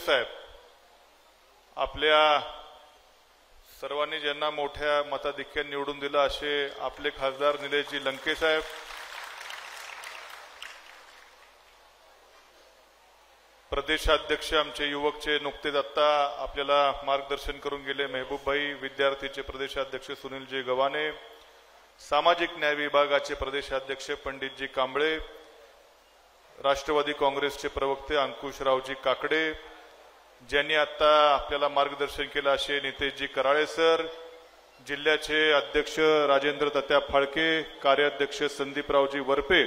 साहेब, आपल्या सर्वांनी ज्यांना मोठ्या मताधिक्याने निवडून दिलं असे आपले खासदार निलेशजी लंके साहेब, प्रदेशाध्यक्ष आमचे युवकचे नुकतेच आता आपल्याला मार्गदर्शन करून गेले महबूब भाई, विद्यार्थीचे प्रदेशाध्यक्ष सुनीलजी गव्हाणे, सामाजिक न्याय विभागाचे प्रदेशाध्यक्ष पंडितजी कांबळे, राष्ट्रवादी काँग्रेसचे प्रवक्ते अंकुशरावजी काकडे, ज्यांनी आता आपल्याला मार्गदर्शन केलं असे नितेशजी कराळे सर, जिल्ह्याचे अध्यक्ष राजेंद्र तात्या फाळके, कार्याध्यक्ष संदीपरावजी वरपे,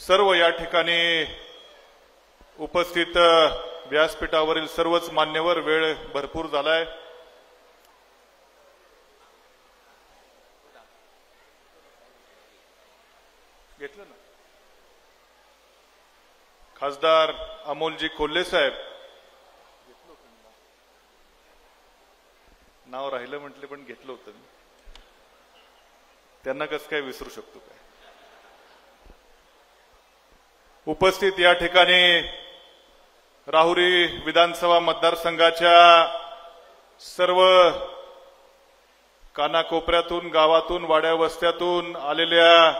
सर्व या ठिकाणी उपस्थित व्यासपीठावरील सर्वच मान्यवर, वेळ भरपूर झालाय। घेतलं ना खासदार अमोलजी कोल्हे साहेब, नाव राहिलं म्हटले पण घेतलं होतं मी, त्यांना कसं काय विसरू शकतो काय। उपस्थित या ठिकाणी राहुरी विधानसभा मतदारसंघाच्या सर्व कानाकोपऱ्यातून, गावातून, वाड्या वस्त्यातून आलेल्या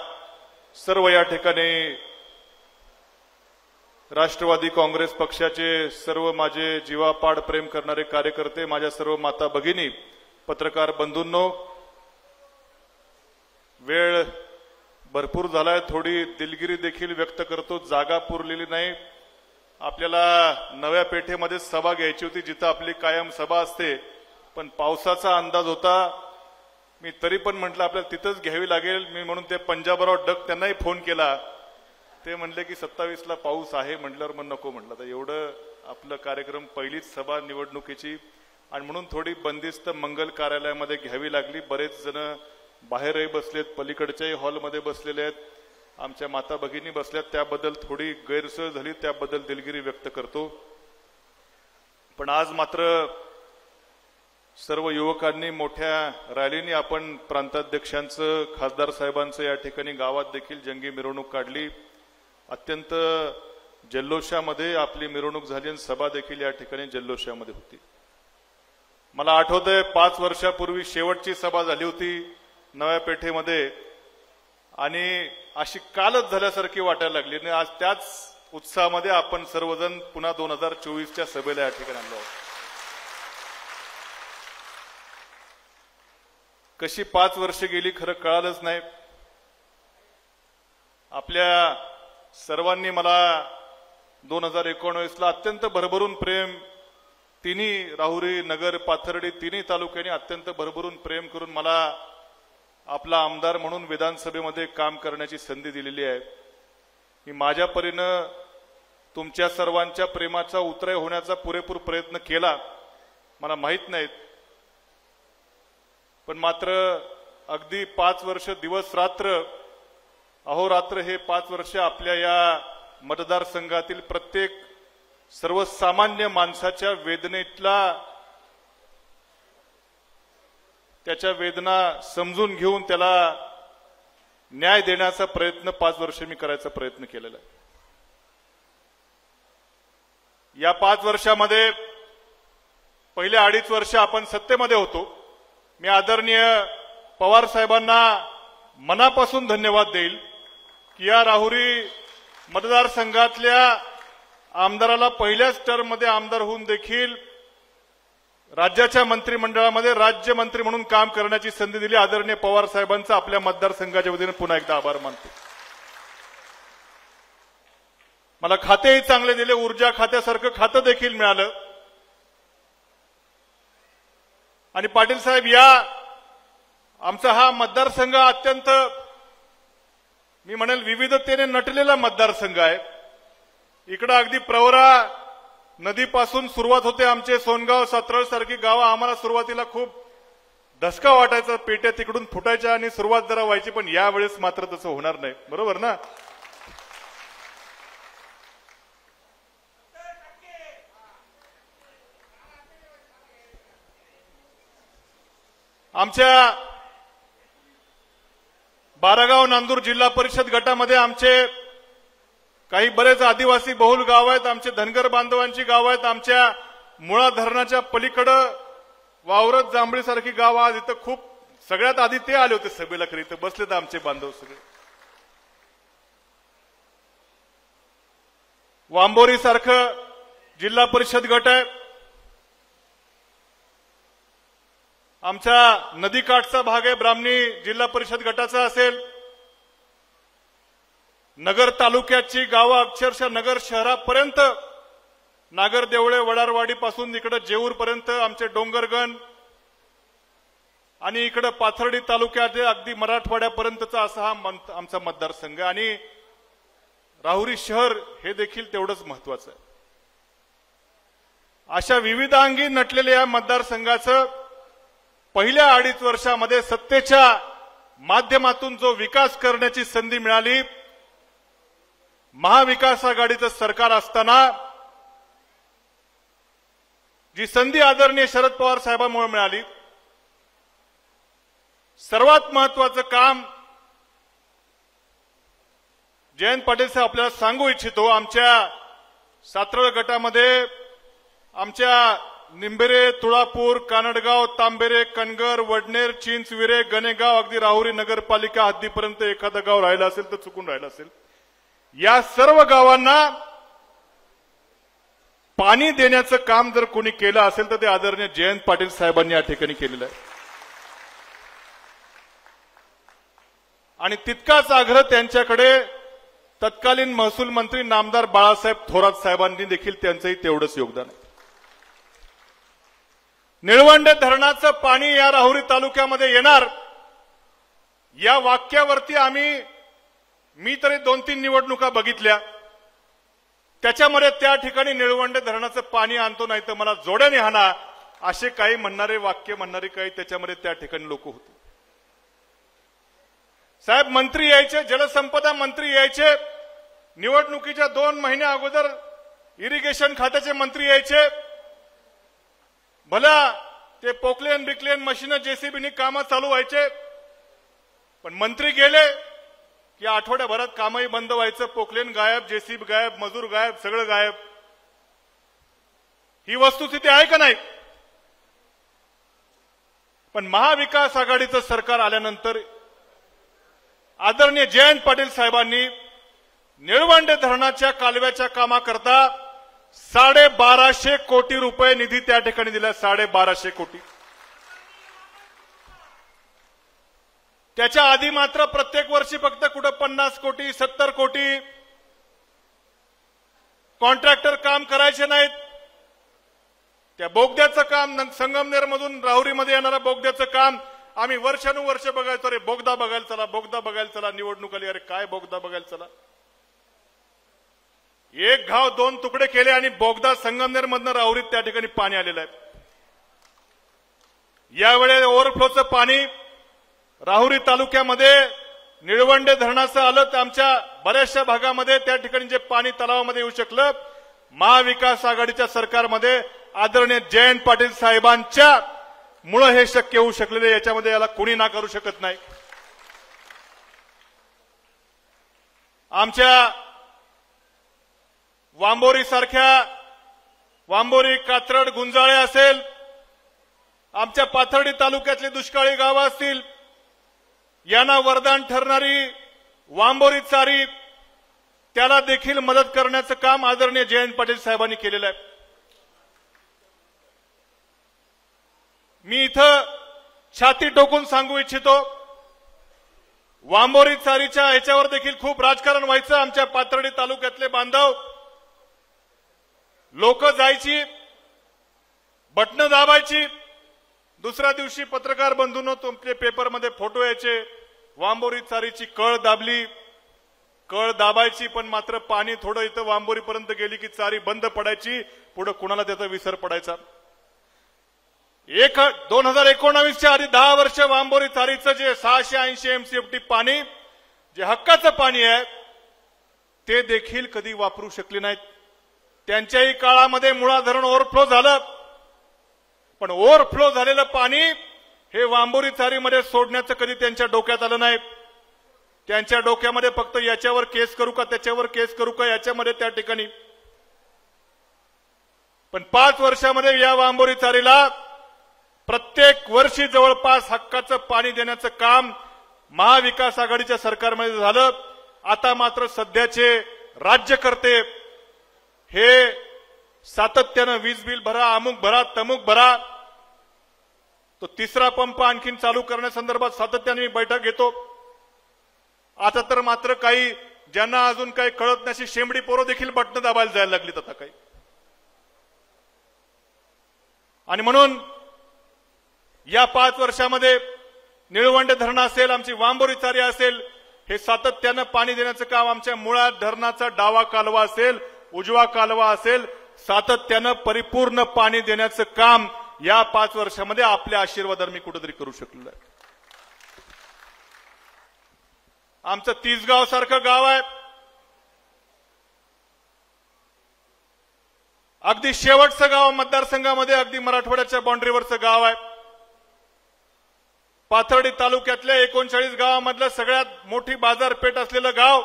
सर्व या ठिकाणी राष्ट्रवादी काँग्रेस पक्षाचे सर्व माझे जीवापाड प्रेम करणारे कार्यकर्ते, माझ्या सर्व माता भगिनी, पत्रकार बंधूंनो, वेळ भरपूर झालाय, थोडी दिलगिरी देखील व्यक्त करतो, जागा पुरलेली नाही। आपल्याला नव्या पेठेमध्ये सभा घ्यायची होती, जिथं आपली कायम सभा असते, पण पावसाचा अंदाज होता, मी तरी पण म्हटलं आपल्याला तिथंच घ्यावी लागेल। मी म्हणून ते पंजाबराव डक त्यांनाही फोन केला, ते म्हणले की 27ला पाऊस आहे, म्हटल्यावर मग नको म्हटलं, तर एवढं आपलं कार्यक्रम पहिलीच सभा निवडणुकीची, आणि म्हणून थोडी बंदिस्त मंगल कार्यालयामध्ये घ्यावी लागली। बरेच जण बाहेरही बसलेत, पलीकडच्याही हॉलमध्ये बसलेले आहेत, आमच्या माता भगिनी बसल्यात, त्याबद्दल थोडी गैरसोय झाली, त्याबद्दल दिलगिरी व्यक्त करतो। पण आज मात्र सर्व युवकांनी मोठ्या रॅलीने आपण प्रांताध्यक्षांचं, खासदार साहेबांचं या ठिकाणी गावात देखील जंगी मिरवणूक काढली, अत्यंत जल्लोषामध्ये आपली मिरवणूक झाली आणि सभा देखील या ठिकाणी जल्लोषामध्ये होती। मला आठवतंय 5 वर्षापूर्वी शेवटची सभा झाली होती नव्या पेठेमध्ये, आणि अशी कालच झाल्यासारखी वाटायला लागली, आणि आज त्याच उत्साहामध्ये आपण सर्वजण पुन्हा 2024च्या सभेला या ठिकाणी आलो आहोत। कशी 5 वर्ष गेली खरं कळालंच नाही। आपल्या सर्वांनी मला 2019ला अत्यंत भरभरून प्रेम, तिन्ही राहुरी, नगर, पाथर्डी तिन्ही तालुक्यांनी अत्यंत भरभरून प्रेम करून मला आपला आमदार म्हणून विधानसभेमध्ये काम करण्याची संधी दिलेली आहे। मी माझ्या परीनं तुमच्या सर्वांच्या प्रेमाचा उतराय होण्याचा पुरेपूर प्रयत्न केला, मला माहित नाहीत, पण मात्र अगदी 5 वर्ष दिवस रात्र अहोरात्र हे 5 वर्ष आपल्या या मतदारसंघातील प्रत्येक सर्वसामान्य माणसाच्या वेदनेतला, त्याच्या वेदना समजून घेऊन त्याला न्याय देण्याचा प्रयत्न 5 वर्ष मी करायचा प्रयत्न केलेला आहे। या 5 वर्षामध्ये पहिल्या 2.5 वर्ष आपण सत्तेमध्ये होतो। मी आदरणीय पवार साहेबांना मनापासून धन्यवाद देईल की या राहुरी मतदारसंघातल्या आमदाराला पहिल्याच टर्ममध्ये आमदार होऊन देखील राज्याच्या मंत्रिमंडळामध्ये राज्यमंत्री म्हणून काम करण्याची संधी दिली। आदरणीय पवार साहेबांचा आपल्या मतदारसंघाच्या वतीने पुन्हा एकदा आभार मानतो। मला खातेही चांगले दिले, ऊर्जा खात्यासारखं खातं देखील मिळालं, आणि पाटील साहेब, या आमचा हा मतदारसंघ अत्यंत, मी म्हणेल, विविधतेने नटलेला मतदारसंघ आहे। इकडं अगदी प्रवरा नदीपासून सुरुवात होते, आमचे सोनगाव, सातरळ सारखी गावं आम्हाला सुरुवातीला खूप धसका वाटायचा, पेट्या तिकडून फुटायच्या आणि सुरुवात जरा व्हायची, पण यावेळेस मात्र तसं होणार नाही, बरोबर ना। आमच्या बारागाव नांदूर जिल्हा परिषद गटामध्ये आमचे काही बरेच आदिवासी बहुल गाव आहेत, आमचे धनगर बांधवांची गाव आहेत, आमच्या मुळा धरणाच्या पलीकडं वावरत जांभळीसारखी गाव आज इथं खूप सगळ्यात आधी ते आले होते सभेला, खरी इथं बसलेत आमचे बांधव सगळे. वांबोरी सारखं जिल्हा परिषद गट आहे, आमच्या नदीकाठचा भाग आहे, ब्राह्मणी जिल्हा परिषद गटाचा असेल. नगर तालुक्याची गावं अक्षरशः नगर शहरापर्यंत, नागर देवळे वडारवाडी पासून इकडे जेऊर पर्यंत आमचे डोंगरगण आणि इकडे पाथर्डी तालुक्यात अगदी मराठवाड्यापर्यंतचा असा हा आमचा मतदारसंघ. आणि राहुरी शहर हे देखील तेवढंच महत्वाचं आहे. अशा विविधांगी नटलेल्या या मतदारसंघाचं पहिल्या 2.5 वर्षामध्ये सत्तेच्या माध्यमातून जो विकास करण्याची संधी मिळाली, महाविकास आघाडीचं सरकार असताना जी संधी आदरणीय शरद पवार साहेबांमुळे मिळाली, सर्वात महत्वाचं काम जयंत पाटील साहेब आपल्याला सांगू इच्छितो. आमच्या सातरळ गटामध्ये आमच्या निंबेरे, तुळापूर, कानडगाव, तांबेरे, कणगर, वडनेर, चिंचविरे, गणेगाव, अगदी राहुरी नगरपालिका हद्दीपर्यंत एखादं गाव राहिलं असेल तर चुकून राहिलं असेल, या सर्व गावांना पाणी देण्याचं काम जर कोणी केलं असेल तर ते आदरणीय जयंत पाटील साहेबांनी या ठिकाणी केलेलं आहे. आणि तितकाच आग्रह त्यांच्याकडे तत्कालीन महसूल मंत्री नामदार बाळासाहेब थोरात साहेबांनी देखील त्यांचंही तेवढंच योगदान आहे. निळवंडे धरणाचं पाणी या राहुरी तालुक्यामध्ये येणार, या वाक्यावरती मी तरी 2-3 निवडणुका बघितल्या. त्याच्यामध्ये त्या ठिकाणी निळवंडे धरणाचं पाणी आणतो नाही तर मला जोड्याने हाना, असे काही म्हणणारे वाक्य म्हणणारे काही त्याच्यामध्ये त्या ठिकाणी लोक होते. साहेब मंत्री यायचे, जलसंपदा मंत्री यायचे, निवडणुकीच्या 2 महिन्या अगोदर इरिगेशन खात्याचे मंत्री यायचे. भला ते पोकलेन बिकलेन मशीन जेसीबीनी कामं चालू व्हायचे, पण मंत्री गेले की आठवड्याभरात कामही बंद व्हायचं. पोकलेन गायब, जेसीबी गायब, मजूर गायब, सगळं गायब. ही वस्तुस्थिती आहे का नाही? पण महाविकास आघाडीचं सरकार आल्यानंतर आदरणीय जयंत पाटील साहेबांनी निळवंडे धरणाच्या कालव्याच्या कामाकरता 1250 कोटी रुपये निधी त्या ठिकाणी दिला. 1250 कोटी. त्याच्या आधी मात्र प्रत्येक वर्षी फक्त कुठं 50 कोटी 70 कोटी कॉन्ट्रॅक्टर काम करायचे नाहीत. त्या बोगद्याचं काम, संगमनेरमधून राहुरीमध्ये येणाऱ्या बोगद्याचं काम आम्ही वर्षानुवर्ष बघायचो. अरे बोगदा बघायला चला, बोगदा बघायला चला. निवडणूक आली, अरे काय बोगदा बघायला चला. एक घाव 2 तुकडे केले आणि बोगदा संगमनेरमधनं राहुरीत त्या ठिकाणी पाणी आलेलं आहे. यावेळी ओव्हरफ्लोचं पाणी राहुरी तालुक्यामध्ये निळवंडे धरणाचं आलं तर आमच्या बऱ्याचशा भागामध्ये त्या ठिकाणी जे पाणी तलावामध्ये येऊ शकलं, महाविकास आघाडीच्या सरकारमध्ये आदरणीय जयंत पाटील साहेबांच्या मुळे हे शक्य होऊ शकलेले. याच्यामध्ये याला कोणी ना करू शकत नाही. आमच्या वांबोरी सारख्या, वांबोरी, कात्रड, गुंजाळे असेल, आमच्या पाथर्डी तालुक्यातली दुष्काळी गावं असतील, यांना वरदान ठरणारी वांबोरी चारी, त्याला देखील मदत करण्याचं काम आदरणीय जयंत पाटील साहेबांनी केलेलं आहे. मी इथं छाती टोकून सांगू इच्छितो, वांबोरी चारीच्या ह्याच्यावर देखील खूप राजकारण व्हायचं. आमच्या पाथर्डी तालुक्यातले बांधव लोक जायची, बटणं दाबायची, दुसऱ्या दिवशी पत्रकार बंधूंनो तुमचे पेपरमध्ये फोटो यायचे. वांबोरी चारीची कळ दाबली, कळ दाबायची, पण मात्र पाणी थोडं इथं वांबोरीपर्यंत गेली की चारी बंद पडायची. पुढे कुणाला त्याचा विसर पडायचा. 2019च्या आधी 10 वर्ष वांबोरी चारीचं जे 680 MCFT पाणी, जे हक्काचं पाणी आहे, ते देखील कधी वापरू शकले नाहीत. त्यांच्याही काळामध्ये मुळा धरण ओव्हरफ्लो झालं, पण ओव्हरफ्लो झालेलं पाणी हे वांबोरी चारीमध्ये सोडण्याचं कधी त्यांच्या डोक्यात आलं नाही. त्यांच्या डोक्यामध्ये फक्त याच्यावर केस करू का त्याच्यावर केस करू का याच्यामध्ये त्या ठिकाणी. पण 5 वर्षामध्ये या वांबोरी चारीला प्रत्येक वर्षी जवळपास हक्काचं पाणी देण्याचं काम महाविकास आघाडीच्या सरकारमध्ये झालं. आता मात्र सध्याचे राज्यकर्ते हे सातत्यानं वीज बिल भरा, अमुक भरा, तमुक भरा. तो तिसरा पंप आणखीन चालू करण्यासंदर्भात सातत्याने मी बैठक घेतो. आता तर मात्र काही ज्यांना अजून काही कळत नाही शेंबडी पोरं देखील बटणं दाबायला जायला लागलीत आता काही. आणि म्हणून या 5 वर्षामध्ये निळवंडे धरण असेल, आमची वांबोरी चारी असेल, हे सातत्यानं पाणी देण्याचं काम, आमच्या मुळा धरणाचा डावा कालवा असेल, उजवा कालवा असेल, सातत्यानं परिपूर्ण पाणी देण्याचं काम या 5 वर्षामध्ये आपल्या आशीर्वादाने मी कुठेतरी करू शकलो आहे. आमचं तिसगाव सारखं गाव आहे, अगदी शेवटचं गाव मतदारसंघामध्ये, अगदी मराठवाड्याच्या बाउंड्रीवरचं गाव आहे. पाथर्डी तालुक्यातल्या 39 गावामधलं सगळ्यात मोठी बाजारपेठ असलेलं गाव.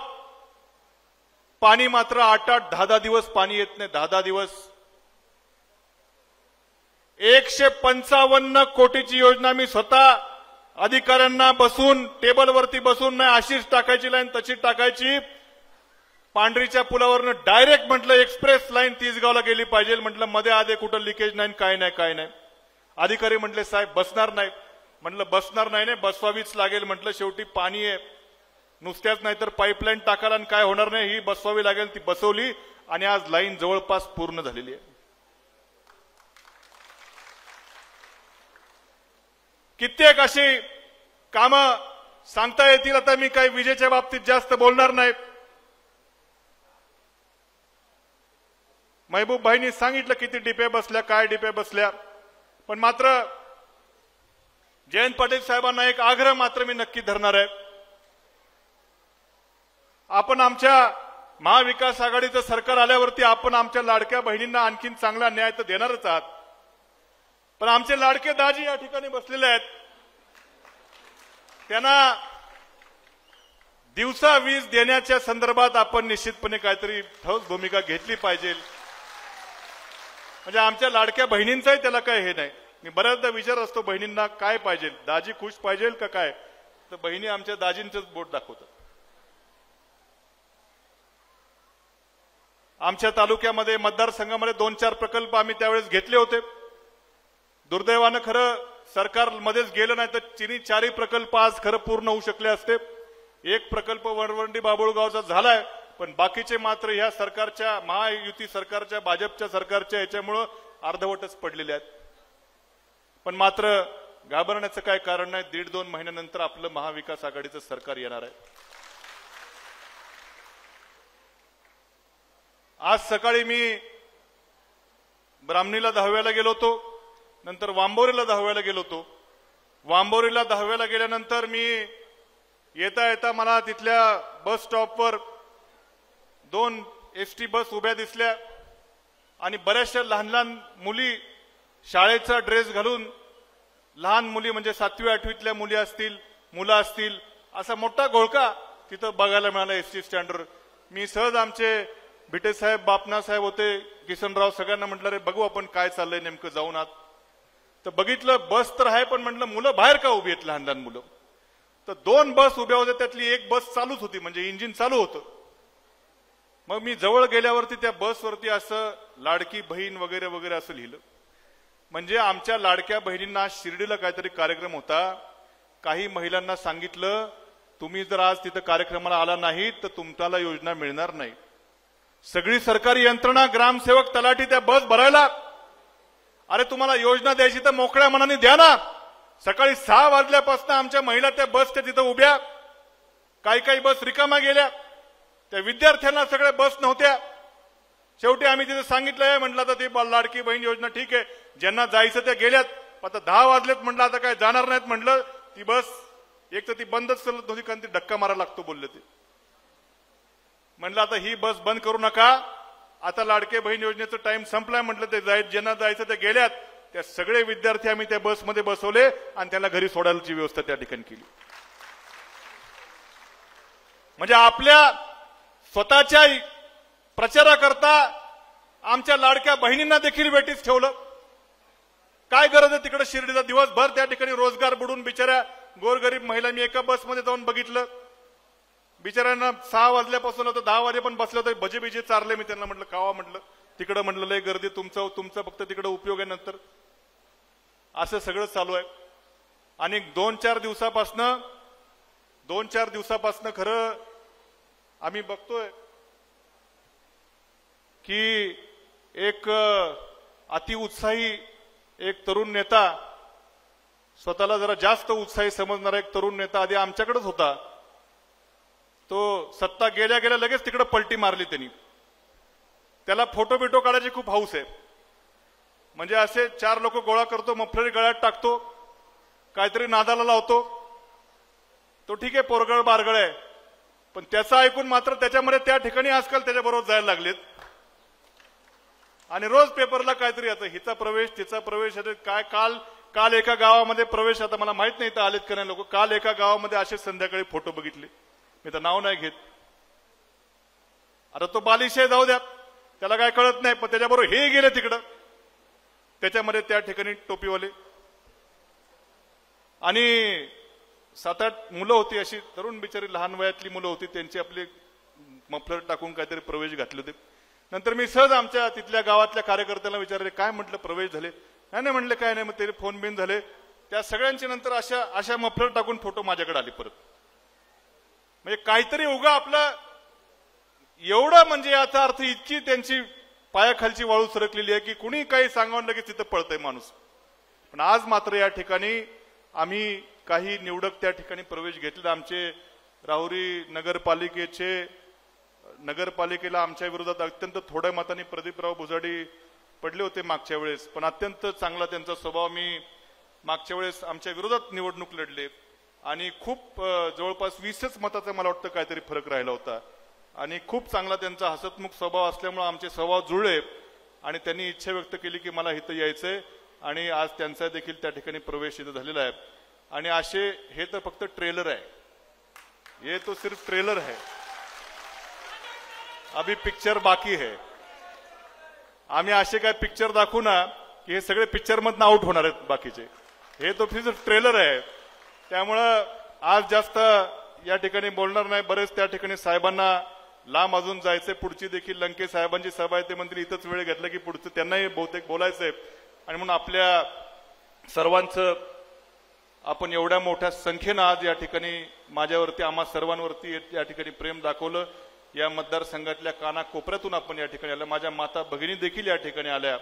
पाणी मात्र 8-8, 10-10 दिवस पाणी येत नाही. 10-10 दिवस. 155 कोटीची योजना मी स्वतः अधिकाऱ्यांना बसून टेबलवरती बसून नाही अशीच टाकायची लाईन तशी टाकायची. पांढरीच्या पुलावरनं डायरेक्ट म्हटलं एक्सप्रेस लाईन तिसगावला गेली पाहिजे. म्हटलं मध्ये आधे कुठं लिकेज नाही, काय नाही काय नाही. अधिकारी म्हटले साहेब बसणार नाही. म्हटलं बसणार नाही, बसवावीच लागेल. म्हटलं शेवटी पाणी आहे, नुसत्याच नाही तर पाईपलाईन टाकायला आणि काय होणार नाही, ही बसवावी लागेल. ती बसवली आणि आज लाईन जवळपास पूर्ण झालेली आहे. कित्येक अशी कामं सांगता येतील. आता मी काही विजेच्या बाबतीत जास्त बोलणार नाही. महबूब भाईंनी सांगितलं किती डिपे बसल्या, काय डिपे बसल्या. पण मात्र जयंत पाटील साहेबांना एक आग्रह मात्र मी नक्की धरणार आहे. आपण आमच्या महाविकास आघाडीचं सरकार आल्यावरती आपण आमच्या लाडक्या बहिणींना आणखीन चांगला न्याय तर देणारच आहात. पण आमचे लाडके दाजी या ठिकाणी बसलेले आहेत, त्यांना दिवसा वीज देण्याच्या संदर्भात आपण निश्चितपणे काहीतरी ठोस भूमिका घेतली पाहिजे. म्हणजे आमच्या लाडक्या बहिणींचाही त्याला काय हे नाही. मी बऱ्याचदा विचार असतो बहिणींना काय पाहिजे, दाजी खुश पाहिजे का काय, तर बहिणी आमच्या दाजींचंच बोट दाखवतात. आमच्या तालुक्यामध्ये मतदारसंघामध्ये 2-4 प्रकल्प आम्ही त्यावेळेस घेतले होते. दुर्दैवानं खरं सरकार मध्येच गेलं नाही तर 4ही प्रकल्प आज खरं पूर्ण होऊ शकले असते. एक प्रकल्प वरवंडी बाबुळगावचा झालाय, पण बाकीचे मात्र ह्या सरकारच्या, महायुती सरकारच्या, भाजपच्या सरकारच्या याच्यामुळं अर्धवटच पडलेले आहेत. पण मात्र घाबरण्याचं काय कारण नाही. 1.5-2 महिन्यानंतर आपलं महाविकास आघाडीचं सरकार येणार आहे. आज सकाळी मी ब्राह्मणीला 10व्याला गेलो होतो, नंतर वांबोरीला 10व्याला गेलो होतो. वांबोरीला 10व्याला गेल्यानंतर मी येता येता मला तिथल्या बस स्टॉपवर 2 एसटी बस उभ्या दिसल्या आणि बऱ्याचशा लहान लहान मुली शाळेचा ड्रेस घालून, लहान मुली म्हणजे 7वी-8वीतल्या मुली असतील, मुलं असतील, असा मोठा घोळका तिथं बघायला मिळाला एसटी स्टँडवर. मी सहज आमचे भिटे साहेब, बापना साहेब होते, किसनराव, सगळ्यांना म्हटलं रे बघू आपण काय चाललंय नेमकं जाऊन आत. तर बघितलं बस तर आहे, पण म्हटलं मुलं बाहेर का उभी आहेत, लहान लहान मुलं. तर 2 बस उभ्या होत्या, त्यातली एक बस चालूच होती, म्हणजे इंजिन चालू होतं. मग मी जवळ गेल्यावरती त्या बसवरती असं लाडकी बहीण वगैरे वगैरे असं लिहिलं. म्हणजे आमच्या लाडक्या बहिणींना शिर्डीला काहीतरी कार्यक्रम होता. काही महिलांना सांगितलं तुम्ही जर आज तिथं कार्यक्रमाला आला नाही तर तुम्हाला योजना मिळणार नाही. सगळी सरकारी यंत्रणा, ग्रामसेवक, तलाठी त्या बस भरायला. अरे तुम्हाला योजना द्यायची तर मोकळ्या मनाने द्या ना. सकाळी 6 वाजल्यापासून आमच्या महिला त्या बसच्या तिथं उभ्या. काही बस रिकामा गेल्या. त्या विद्यार्थ्यांना सगळ्या बस नव्हत्या. शेवटी आम्ही तिथे सांगितलं म्हटलं आता ती लाडकी बहीण योजना ठीक आहे, ज्यांना जायचं त्या गेल्यात. आता 10 वाजलेत म्हटलं आता काय जाणार नाहीत म्हटलं. ती बस एक तर ती बंदच चालत नव्हती, कारण ती धक्का मारायला लागतो बोलले ते. म्हटलं आता ही बस बंद करू नका, आता लाडके बहीण योजनेचं टाइम संपलाय म्हटलं. ते ज्यांना जायचं ते गेल्यात. त्या सगळे विद्यार्थी आम्ही त्या बसमध्ये बसवले आणि त्याला घरी सोडायची व्यवस्था त्या ठिकाणी केली. म्हणजे आपल्या स्वतःच्या प्रचाराकरता आमच्या लाडक्या बहिणींना देखील वेटीस ठेवलं. काय गरज आहे तिकडे शिर्डीचा दिवसभर त्या ठिकाणी रोजगार बुडून बिचाऱ्या गोरगरीब महिला. मी एका बसमध्ये जाऊन बघितलं, बिचाऱ्यांना 6 वाजल्यापासून आता 10 वाजेपर्यंत बसले होते, भजे बिजे चारले. मी त्यांना म्हटलं कावा, म्हटलं तिकडं म्हटलं लय गर्दी, तुमचा फक्त तिकडे उपयोग आहे नंतर. असं सगळं चालू आहे. आणि 2-4 दिवसापासनं खरं आम्ही बघतोय की एक अतिउत्साही एक तरुण नेता, स्वतःला जरा जास्त उत्साही समजणारा एक तरुण नेता आधी आमच्याकडेच होता. तो सत्ता गेल्या गेल्या लगेच तिकडे पलटी मारली त्यांनी. त्याला फोटो बिटो काढायची खूप हौस आहे. म्हणजे असे 4 लोक गोळा करतो, मफलरी गळ्यात टाकतो, काहीतरी नादाला लावतो. तो ठीक आहे, पोरगळ बारगळ आहे, पण त्याचं ऐकून मात्र त्याच्यामध्ये त्या ठिकाणी आजकाल त्याच्याबरोबर जायला लागलेत. आणि रोज पेपरला काहीतरी येतं, हिचा प्रवेश तिचा प्रवेश. काय काल एका गावामध्ये प्रवेश, आता मला माहित नाही तर आलेत का नाही लोक, काल एका गावामध्ये असे संध्याकाळी फोटो बघितले. मी तर नाव नाही घेत. आता तो बालिशय जाऊ द्या, त्याला काय कळत नाही, पण त्याच्याबरोबर हे गेले तिकडं, त्याच्यामध्ये त्या ठिकाणी टोपीवाले. आणि 7-8 मुलं होती, अशी तरुण बिचारी लहान वयातली मुलं होती, त्यांची आपले मफलर टाकून काहीतरी प्रवेश घातले होते. नंतर मी सहज आमच्या तिथल्या गावातल्या कार्यकर्त्यांना विचारले, काय म्हटलं प्रवेश झाले? नाही म्हटलं काय नाही. मग ते फोन बिन झाले. त्या सगळ्यांची नंतर अशा मफलर टाकून फोटो माझ्याकडे आले परत. म्हणजे काहीतरी उगा आपलं एवढं, म्हणजे याचा अर्थ इतकी त्यांची पायाखालची वाळू सरकलेली आहे की कुणी काही सांगावं लगेच तिथं पळतंय माणूस. पण आज मात्र या ठिकाणी आम्ही काही निवडक त्या ठिकाणी प्रवेश घेतले. आमचे राहुरी नगरपालिकेला आमच्या विरोधात अत्यंत थोड्या मतांनी प्रदीपराव भुजाडी पडले होते मागच्या वेळेस, पण अत्यंत चांगला त्यांचा स्वभाव. मी मागच्या वेळेस आमच्या विरोधात निवडणूक लढले आणि खूप जवळपास 20च मताचा मला वाटतं काहीतरी फरक राहिला होता. आणि खूप चांगला त्यांचा हसतमुख स्वभाव असल्यामुळे आमचे स्वभाव जुळले आणि त्यांनी इच्छा व्यक्त केली की मला इथं यायचंय. आणि आज त्यांचा देखील त्या ठिकाणी प्रवेश इथं झालेला आहे. आणि हे तर फक्त ट्रेलर आहे, ये तो सिर्फ ट्रेलर है, अभी पिक्चर बाकी है. आम्ही असे काय पिक्चर दाखवू ना की हे सगळे पिक्चर मधनं आउट होणार आहेत बाकीचे. हे तो सिर्फ ट्रेलर आहे. त्यामुळं आज जास्त या ठिकाणी बोलणार नाही. बरेच त्या ठिकाणी साहेबांना लांब अजून जायचंय. पुढची देखील लंके साहेबांची सभा आहे, ते मंत्री इथंच वेळ घेतला की पुढचं त्यांनाही बहुतेक बोलायचंय. आणि म्हणून आपल्या सर्वांचं आपण एवढ्या मोठ्या संख्येनं आज या ठिकाणी माझ्यावरती, आम्हा सर्वांवरती या ठिकाणी प्रेम दाखवलं. या मतदारसंघातल्या कानाकोपऱ्यातून आपण या ठिकाणी आल्या. माझ्या माता भगिनी देखील या ठिकाणी आल्या.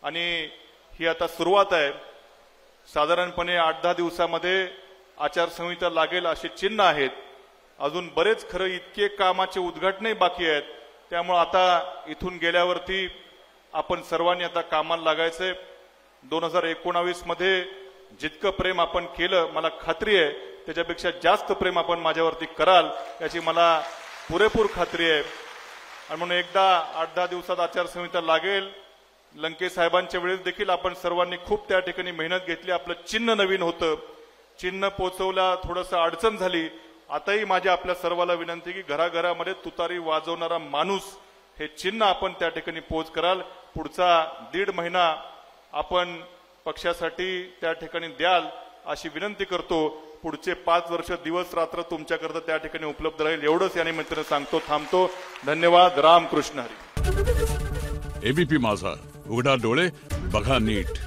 आणि ही आता सुरुवात आहे. साधारणपणे 8-10 दिवसामध्ये आचारसंहिता लागेल असे चिन्ह आहेत. अजून बरेच खरं इतके कामाचे उद्घाटनही बाकी आहेत. त्यामुळे आता इथून गेल्यावरती आपण सर्वांनी आता कामाला लागायचंय. 2019 मध्ये जितकं प्रेम आपण केलं, मला खात्री आहे त्याच्यापेक्षा जास्त प्रेम आपण माझ्यावरती कराल याची मला पुरेपूर खात्री आहे. आणि म्हणून एकदा 8-10 दिवसात आचारसंहिता लागेल. लंके साहेबांच्या वेळेस देखील आपण सर्वांनी खूप त्या ठिकाणी मेहनत घेतली. आपलं चिन्ह नवीन होतं, चिन्ह पोचवला, थोडंसं अडचण झाली. आताही माझी आपल्या सर्वांना विनंती की घराघरामध्ये तुतारी वाजवणारा माणूस हे चिन्ह आपण त्या ठिकाणी पोच कराल. पुढचा 1.5 महिना आपण पक्षासाठी त्या ठिकाणी द्याल अशी विनंती करतो. पुढचे 5 वर्ष दिवस रात्र तुमच्याकरता त्या ठिकाणी उपलब्ध राहील एवढंच या निमित्तानं सांगतो. थांबतो. धन्यवाद. रामकृष्ण हरी. एबीपी माझा, उघडा डोळे बघा नीट.